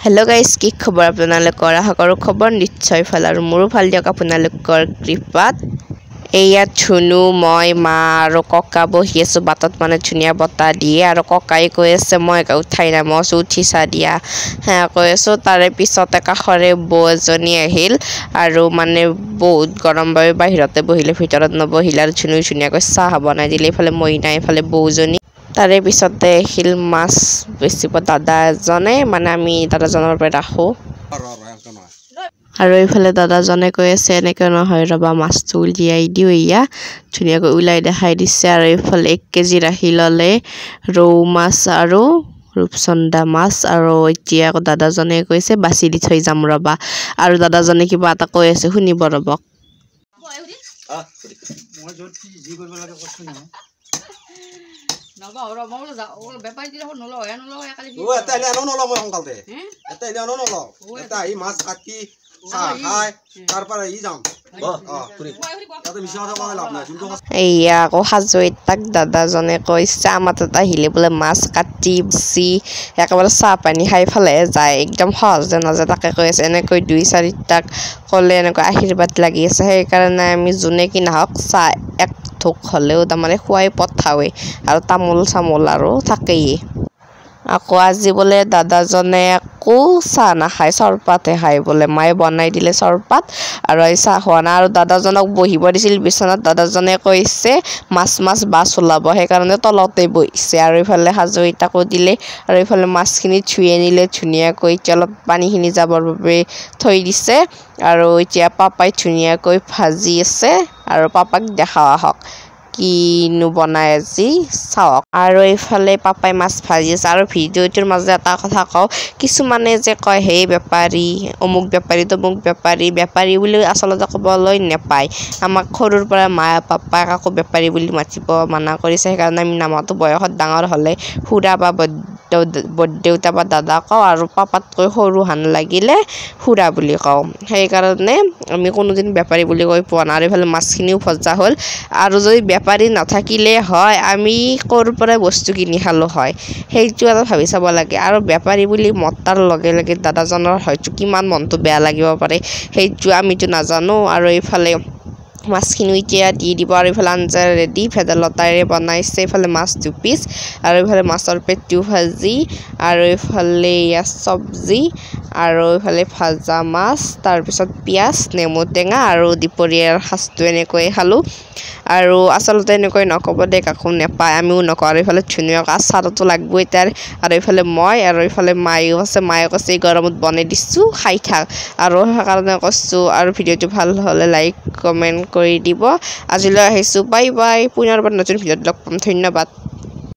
Hello guys की खबर আপোনালোকৰ আশাকৰো খবৰ নিশ্চয় ভাল আৰু মোৰো ভাল দিয়ক আপোনালোকৰ কৃপাত এয়া ছুনু মই মা আৰু ককা বহি আছো বাটত মানে ধুনিয়া বতা দিয়ে আৰু ককাই কৈ আছে মই উঠাই না মছ উঠিছা দিয়া হ্যাঁ কৈ আছো তাৰে পিছতে কাখৰে বৌ এজনী আহিল আৰু মানে বহুত গৰম বাবে বাহিৰতে বহিলে ভিতৰত নবহিল আৰু ছুনু ধুনিয়াকৈ চাহ বনাই দিলে ইফালে মইনা ইফালে বৌজনী তাৰে পিছতে আহিল মাছ বেছিব দাদা এজনে মানে আমি দাদাজনৰ পৰা ৰাখো আৰু এইফালে দাদাজনে কৈ আছে এনেকৈ নহয় ৰবা মাছটো উলিয়াই দিও ইয়া ধুনিয়াকৈ উলাই দেখাই দিছে আৰু এইফালে 1 কেজি ৰাখি ললে ৰৌ মাছ আৰু ৰূপচন্দা মাছ আৰু এতিয়া দাদাজনে কৈছে বাছি দি থৈ যাম ৰবা আৰু দাদাজনে কিবা এটা কৈ আছে শুনিব ৰবক Napa orang mau lah, orang bapa itu orang nolong ya nolong ya kali. Oh, eta ini nolong nolong orang kalte. Eta ini nolong. Eta ini mas kaki sahai, tarpara ini jam. Kuri. Eta bisa orang mana lapna, jumpa. এয়া আকৌ হাজৈত তাক দাদাজনে কৈছে আমাৰ তাত আহিলে বোলে মাছ কাটি বছি একেবাৰে চাহ পানী খাই ফেলে যায় একদম সহজে নাযায় তাকে কৈ আছে এনেকৈ 2-4 টাক কলে এনেকৈ আশীৰ্বাদ লাগি আছে সেইকাৰণে আমি যোনে কি নাহক চাহ এক ঠোক হলেও তাৰমানে খুৱাই পঠাৱে আৰু তামোল চামোল আৰু থাকেই আকৌ আজি বোলে দাদাজনে আকৌ চাহ নাখায় চৰপাতে খায় বোলে মায়ে বনাই দিলে চৰপাত আৰু এই চাহ খোৱা না আৰু দাদাজনক বহিব দিছিল বিছনাত দাদাজনে কৈছে মাছ বাছ ওলাব সেইকাৰণে তলতে বহিছে আৰু ইফালে হাজৰিতাকো দিলে আৰু ইফালে মাছখিনি ধুই আনিলে ধুনীয়াকৈ অলপ পানীখিনি যাবৰ বাবে থৈ দিছে আৰু এতিয়া পাপাই ধুনীয়াকৈ ভাজি আছে আৰু পাপাক দেখাও আহক কিনো বনাই আজি চাওক আৰু এইফালে পাপাই মাছ ভাজি আছে আৰু ভিডিওটোৰ মাজে এটা কথা কওঁ কিছুমানে যে কয় হে বেপাৰী অমুক বেপাৰী তমুক বেপাৰী বুলি আচলতে ক'বলৈ নেপায় আমাক সৰুৰ পৰা মা পাপাক আকৌ বেপাৰী বুলি মাতিব মানা কৰিছে সেইকাৰণে আমি নামাতো বয়সত ডাঙৰ হ'লে খুৰা বা বৰদেউতা বা দাদা কওঁ আৰু পাপাতকৈ সৰু হান লাগিলে খুৰা বুলি কওঁ সেইকাৰণে আমি কোনোদিন বেপাৰী বুলি কৈ পোৱা নাই আৰু এইফালে মাছখিনিও ভজা হ'ল আৰু যদি বেপাৰী নাথাকিলে হয় আমি ক'ৰ পৰা বস্তু কিনি খালো হয় সেইটো এটা ভাবি চাব লাগে আৰু বেপাৰী বুলি মতাৰ লগে লগে দাদাজনৰ হয়তো কিমান মনটো বেয়া লাগিব পাৰে সেইটো আমিতো নাজানো আৰু এইফালে মাছখিনি এতিয়া দি দিব আৰু এইফালে আঞ্জা ৰেডি ভেদাইলতাৰে বনাইছে এইফালে মাছ 2 পিচ আৰু এইফালে মাছৰ পেটু ভাজি আৰু এইফালে চব্জি আৰু এইফালে ভাজা মাছ তাৰ পিছত পিয়াজ নেমু টেঙা আৰু দুপৰীয়াৰ সাজটো এনেকৈ খালো আৰু আচলতে এনেকৈ নকব দে কাকো নেপায় আমিও নকওঁ আৰু এইফালে ধুনীয়াকৈ আচাৰটো লাগবই তাৰ আৰু এইফালে মই আৰু এইফালে মায়েও আছে মায়ে কৈছে গৰমত বনাই দিছো খাই থাক আৰু সেইকাৰণে কৈছো আৰু ভিডিওটো ভাল হ'লে লাইক কমেন্ট কৰি দিব আজিলৈ আহিছো বাই বাই পুনৰ নতুন ভিডিওত লগ পাম ধন্যবাদ